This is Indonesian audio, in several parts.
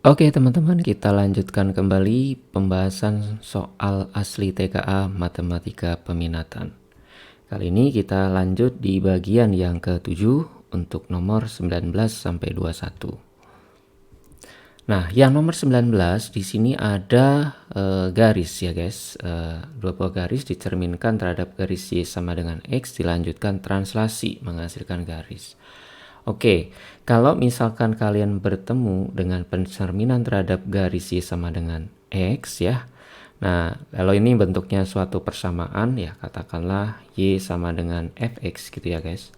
Oke teman-teman, kita lanjutkan kembali pembahasan soal asli TKA Matematika Peminatan. Kali ini kita lanjut di bagian yang ke-7 untuk nomor 19 sampai 21. Nah, yang nomor 19 di sini ada garis ya guys. Dua buah garis dicerminkan terhadap garis Y sama dengan X, dilanjutkan translasi menghasilkan garis. Oke, kalau misalkan kalian bertemu dengan pencerminan terhadap garis Y sama dengan X ya. Nah, kalau ini bentuknya suatu persamaan ya, katakanlah Y sama dengan Fx gitu ya guys.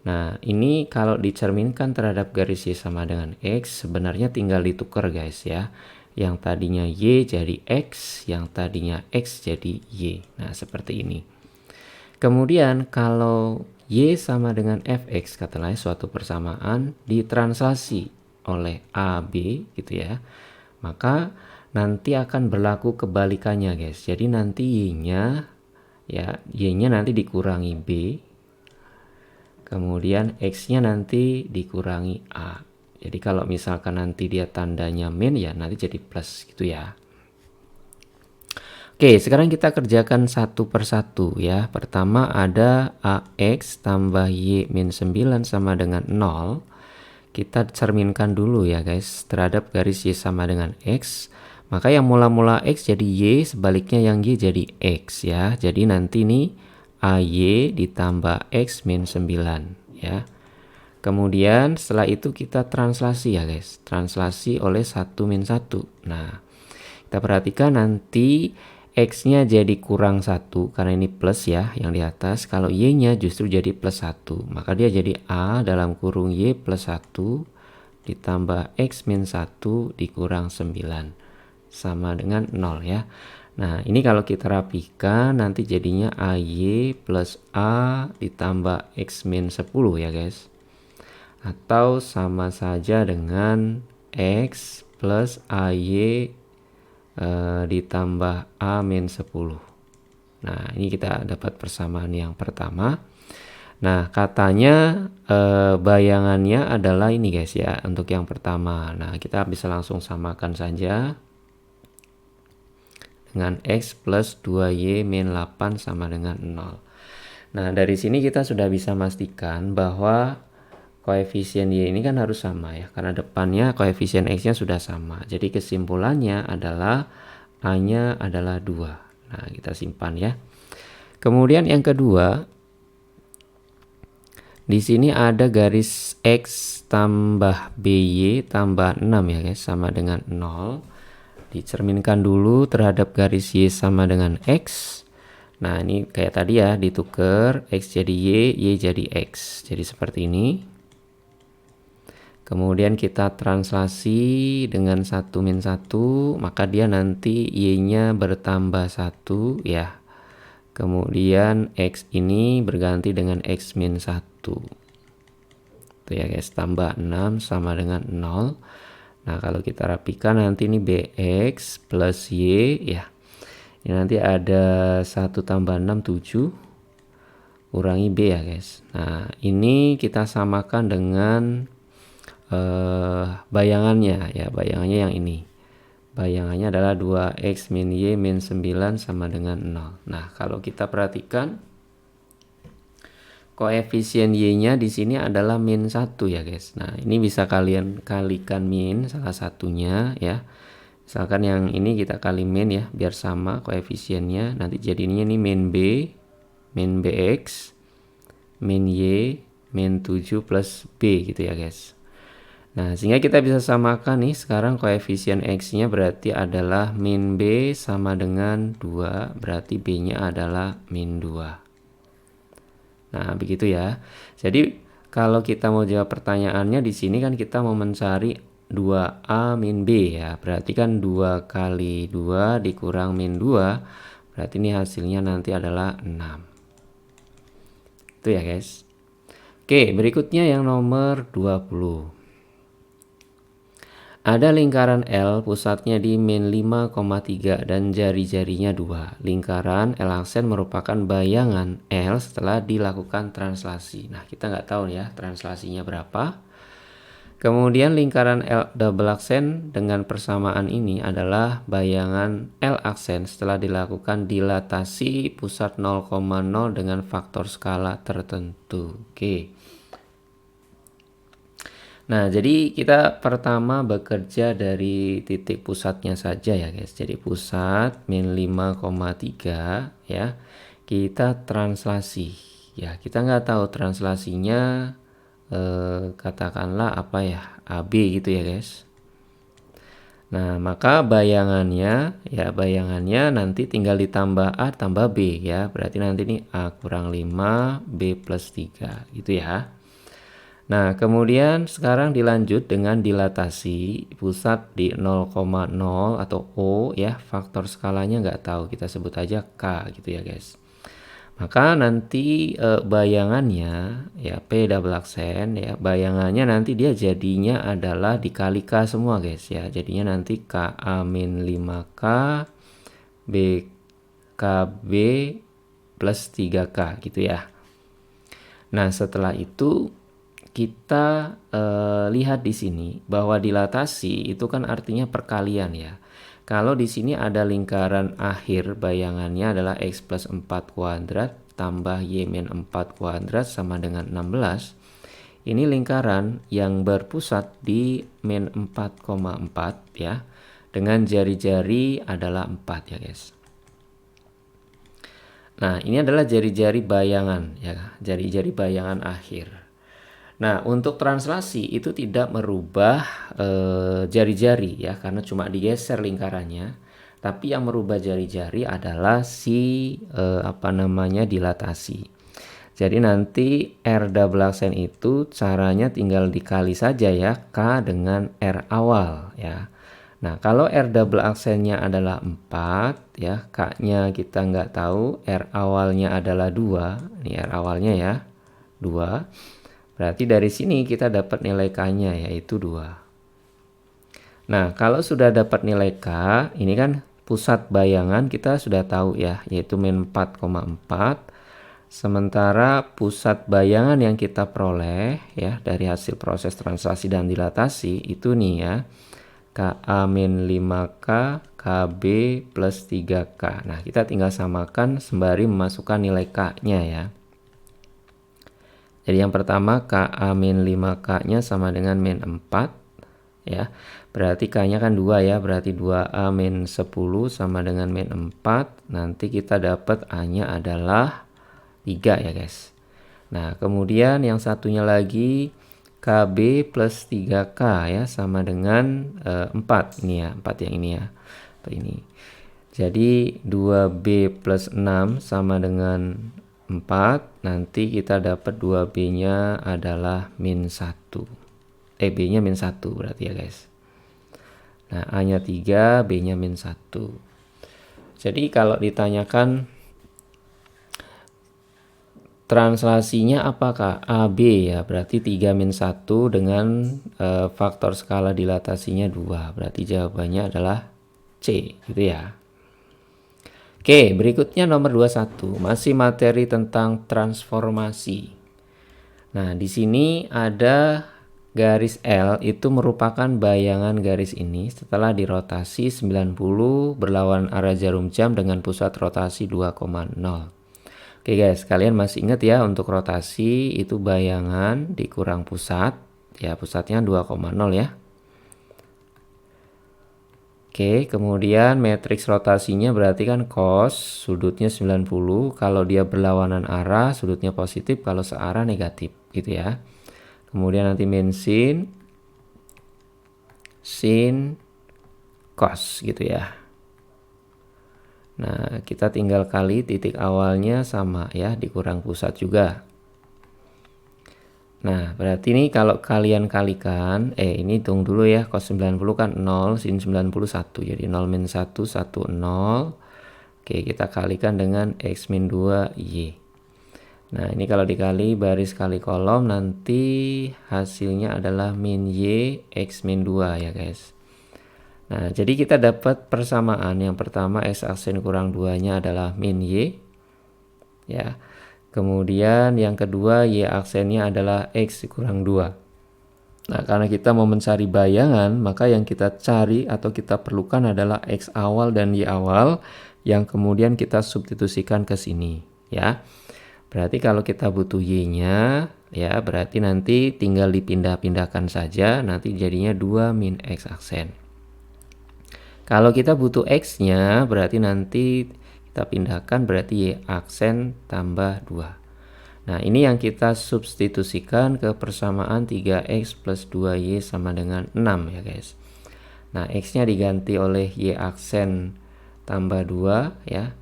Nah, ini kalau dicerminkan terhadap garis Y sama dengan X, sebenarnya tinggal ditukar guys ya. Yang tadinya Y jadi X, yang tadinya X jadi Y. Nah, seperti ini. Kemudian kalau Y sama dengan Fx, katakanlah suatu persamaan ditranslasi oleh AB gitu ya. Maka nanti akan berlaku kebalikannya guys. Jadi nanti Y-nya ya, Y-nya nanti dikurangi B. Kemudian X-nya nanti dikurangi A. Jadi kalau misalkan nanti dia tandanya min ya nanti jadi plus gitu ya. Oke, sekarang kita kerjakan satu persatu ya. Pertama ada AX tambah Y min 9 sama dengan 0. Kita cerminkan dulu ya guys terhadap garis Y sama dengan X. Maka yang mula-mula X jadi Y, sebaliknya yang Y jadi X ya. Jadi nanti nih AY ditambah X min 9 ya. Kemudian setelah itu kita translasi ya guys. Translasi oleh 1 min 1. Nah, kita perhatikan nanti X-nya jadi kurang 1 karena ini plus ya yang di atas. Kalau Y-nya justru jadi plus 1. Maka dia jadi A dalam kurung Y plus 1 ditambah X min 1 dikurang 9 sama dengan 0 ya. Nah, ini kalau kita rapikan nanti jadinya AY plus A ditambah X min 10 ya guys. Atau sama saja dengan X plus AY ditambah A min 10. Nah, ini kita dapat persamaan yang pertama. Nah, katanya bayangannya adalah ini guys ya untuk yang pertama. Nah, kita bisa langsung samakan saja dengan X plus 2Y min 8 sama dengan 0. Nah, dari sini kita sudah bisa memastikan bahwa koefisien Y ini kan harus sama ya, karena depannya koefisien X-nya sudah sama. Jadi kesimpulannya adalah A-nya adalah 2. Nah, kita simpan ya. Kemudian yang kedua, di sini ada garis X tambah BY tambah 6 ya guys, sama dengan 0. Dicerminkan dulu terhadap garis Y sama dengan X. Nah, ini kayak tadi ya, ditukar X jadi Y jadi X. Jadi seperti ini. Kemudian kita translasi dengan 1 min 1, maka dia nanti Y-nya bertambah 1 ya. Kemudian X ini berganti dengan X min 1. Tuh ya guys, tambah 6 sama dengan 0. Nah, kalau kita rapikan nanti ini BX plus Y ya. Ini nanti ada 1 tambah 6, 7. Kurangi B ya guys. Nah, ini kita samakan dengan bayangannya ya. Bayangannya yang ini. Bayangannya adalah 2X min Y min 9 sama dengan 0. Nah, kalau kita perhatikan koefisien Y-nya di sini adalah min 1 ya guys. Nah, ini bisa kalian kalikan min salah satunya ya. Misalkan yang ini kita kali min ya, biar sama koefisiennya. Nanti jadinya ini min B, min BX, min Y, min 7 plus B gitu ya guys. Nah, sehingga kita bisa samakan nih, sekarang koefisien X-nya berarti adalah min B sama dengan 2, berarti B-nya adalah min 2. Nah, begitu ya. Jadi, kalau kita mau jawab pertanyaannya di sini kan kita mau mencari 2A min B ya. Berarti kan 2 kali 2 dikurang min 2, berarti ini hasilnya nanti adalah 6. Itu ya guys. Oke, berikutnya yang nomor 20. Ada lingkaran L, pusatnya di min 5,3 dan jari-jarinya 2. Lingkaran L aksen merupakan bayangan L setelah dilakukan translasi. Nah, kita nggak tahu ya translasinya berapa. Kemudian lingkaran L double aksen dengan persamaan ini adalah bayangan L aksen setelah dilakukan dilatasi pusat 0,0 dengan faktor skala tertentu. Oke. Nah, jadi kita pertama bekerja dari titik pusatnya saja ya guys. Jadi pusat min 5,3 ya. Kita translasi. Ya, kita nggak tahu translasinya katakanlah apa ya, AB gitu ya guys. Nah, maka bayangannya nanti tinggal ditambah A tambah B ya. Berarti nanti ini A kurang 5 B plus 3 gitu ya. Nah, kemudian sekarang dilanjut dengan dilatasi pusat di 0,0 atau O ya. Faktor skalanya nggak tahu, kita sebut aja K gitu ya guys. Maka nanti bayangannya ya P double aksen ya, bayangannya nanti dia jadinya adalah dikali K semua guys ya. Jadinya nanti KA min 5K BKB plus 3K gitu ya. Nah, setelah itu kita lihat di sini bahwa dilatasi itu kan artinya perkalian ya. Kalau di sini ada lingkaran akhir, bayangannya adalah X plus 4 kuadrat tambah Y min 4 kuadrat sama dengan 16. Ini lingkaran yang berpusat di min 4,4 ya. Dengan jari-jari adalah 4 ya guys. Nah, ini adalah jari-jari bayangan ya, jari-jari bayangan akhir. Nah, untuk translasi itu tidak merubah jari-jari ya, karena cuma digeser lingkarannya. Tapi yang merubah jari-jari adalah dilatasi. Jadi nanti R double aksen itu caranya tinggal dikali saja ya, K dengan R awal ya. Nah, kalau R double aksennya adalah 4 ya, K-nya kita nggak tahu, R awalnya adalah 2. Ini R awalnya ya, 2. Berarti dari sini kita dapat nilai K-nya yaitu 2. Nah, kalau sudah dapat nilai K, ini kan pusat bayangan kita sudah tahu ya, yaitu min 4,4. Sementara pusat bayangan yang kita peroleh ya dari hasil proses translasi dan dilatasi itu nih ya, KA min 5K KB plus 3K. Nah, kita tinggal samakan sembari memasukkan nilai K-nya ya. Jadi yang pertama KA min 5K-nya sama dengan min 4 ya. Berarti K-nya kan 2 ya, berarti 2A min 10 sama dengan min 4. Nanti kita dapat A-nya adalah 3 ya guys. Nah, kemudian yang satunya lagi KB plus 3K ya, sama dengan 4 ini ya, 4 yang ini ya. Ini. Jadi 2B plus 6 sama dengan 4, nanti kita dapat 2B-nya adalah min 1. B-nya min 1 berarti ya guys. Nah, A-nya 3, B-nya min 1. Jadi kalau ditanyakan translasinya apakah AB ya, berarti 3 min 1 dengan faktor skala dilatasinya 2. Berarti jawabannya adalah C gitu ya. Oke, berikutnya nomor 21, masih materi tentang transformasi. Nah, di sini ada garis L itu merupakan bayangan garis ini setelah dirotasi 90 berlawan arah jarum jam dengan pusat rotasi 2,0. Oke guys, kalian masih ingat ya untuk rotasi itu bayangan dikurang pusat. Ya, pusatnya 2,0 ya. Oke, kemudian matriks rotasinya berarti kan cos, sudutnya 90. Kalau dia berlawanan arah, sudutnya positif. Kalau searah negatif, gitu ya. Kemudian nanti min sin, cos, gitu ya. Nah, kita tinggal kali titik awalnya sama ya, dikurang pusat juga. Nah, berarti ini kalau kalian kalikan, ini hitung dulu ya, cos 90 kan 0, sin 91. Jadi 0 min 1, 1, 0. Oke, kita kalikan dengan X min 2, Y. Nah, ini kalau dikali baris kali kolom, nanti hasilnya adalah min Y, X min 2 ya guys. Nah, jadi kita dapat persamaan. Yang pertama, X aksen kurang 2-nya adalah min Y. Ya. Kemudian yang kedua Y aksennya adalah X kurang 2. Nah, karena kita mau mencari bayangan, maka yang kita cari atau kita perlukan adalah X awal dan Y awal yang kemudian kita substitusikan ke sini, ya. Berarti kalau kita butuh Y-nya, ya berarti nanti tinggal dipindah-pindahkan saja, nanti jadinya 2 min X aksen. Kalau kita butuh X-nya, berarti nanti kita pindahkan, berarti Y aksen tambah 2. Nah, ini yang kita substitusikan ke persamaan 3X plus 2Y sama dengan 6 ya guys. Nah, X-nya diganti oleh Y aksen tambah 2 ya.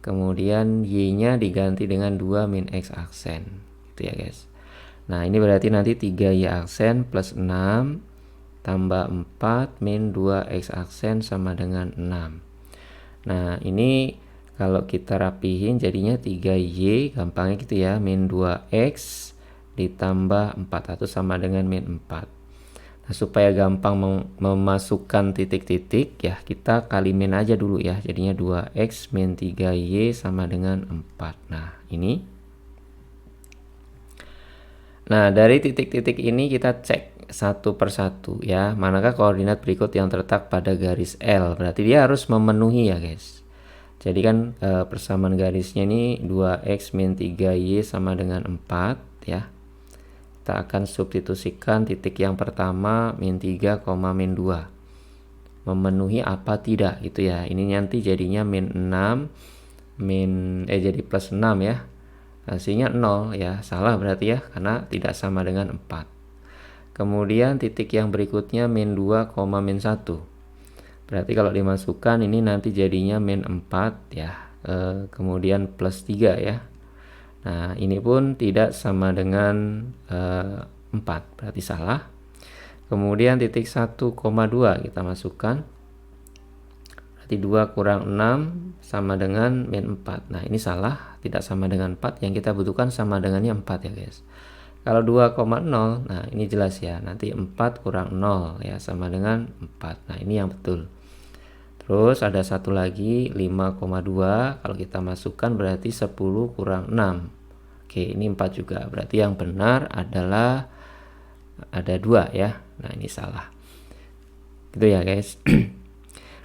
Kemudian Y-nya diganti dengan 2 min X aksen. Gitu ya guys. Nah, ini berarti nanti 3Y aksen plus 6 tambah 4 min 2X aksen sama dengan 6. Nah, ini kalau kita rapihin jadinya 3Y, gampangnya gitu ya, min 2X ditambah 4 atau sama dengan min 4. Nah, supaya gampang memasukkan titik-titik ya, kita kali min aja dulu ya. Jadinya 2X min 3Y sama dengan 4. Nah, ini. Nah, dari titik-titik ini kita cek satu persatu ya. Manakah koordinat berikut yang terletak pada garis L? Berarti dia harus memenuhi ya guys. Jadi kan persamaan garisnya ini 2X min 3Y sama dengan 4 ya. Kita akan substitusikan titik yang pertama min 3, min 2. Memenuhi apa tidak gitu ya. Ini nanti jadinya min 6 jadi plus 6 ya. Hasilnya 0 ya. Salah berarti ya karena tidak sama dengan 4. Kemudian titik yang berikutnya min 2, min 1. Berarti kalau dimasukkan ini nanti jadinya min 4 ya. Kemudian plus 3 ya. Nah, ini pun tidak sama dengan 4. Berarti salah. Kemudian titik 1,2 kita masukkan. Berarti 2 kurang 6 sama dengan min 4. Nah, ini salah. Tidak sama dengan 4. Yang kita butuhkan sama dengannya 4 ya guys. Kalau 2,0, nah ini jelas ya. Nanti 4 kurang 0 ya sama dengan 4. Nah, ini yang betul. Terus ada satu lagi 5,2. Kalau kita masukkan berarti 10 kurang 6. Oke, ini 4 juga. Berarti yang benar adalah ada 2 ya. Nah, ini salah. Gitu ya guys.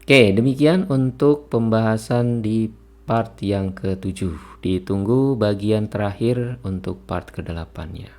Oke, demikian untuk pembahasan di part yang ke-7. Ditunggu bagian terakhir untuk part ke-8-nya.